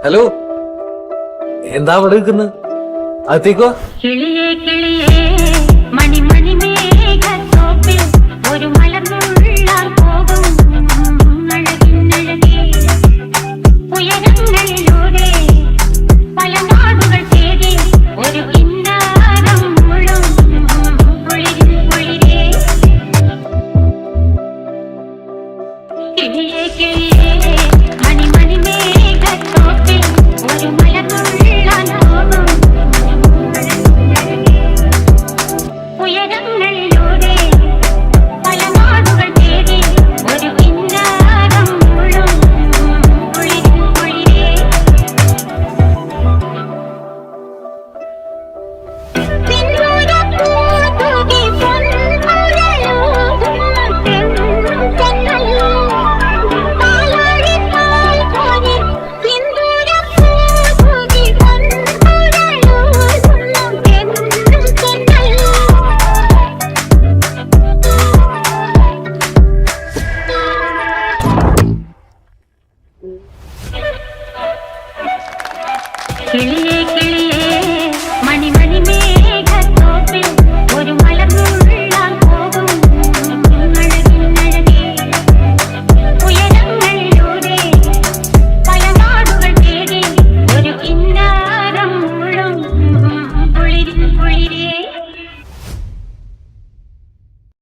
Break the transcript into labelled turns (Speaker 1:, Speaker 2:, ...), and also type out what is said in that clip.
Speaker 1: Hello, എന്താ അവിടെ നിൽക്കുന്നത്? അകത്തേക്കോ.
Speaker 2: കിളിയേ കിളിയേ മണി മണി മേഘത്തോപ്പിൽ ഒരു മലർന്നുള്ളാൽ പോകും അഴകിനഴകേ ഉയരങ്ങളിലൂടെ പല നാടുകൾ തേടി ഒരു കിന്നാരം മുഴും കുളിരിൻ കുളിരേ. കിളിയേ കിളിയേ മണി മണി മേഘത്തോപ്പിൽ ഒരു മലർന്നുള്ള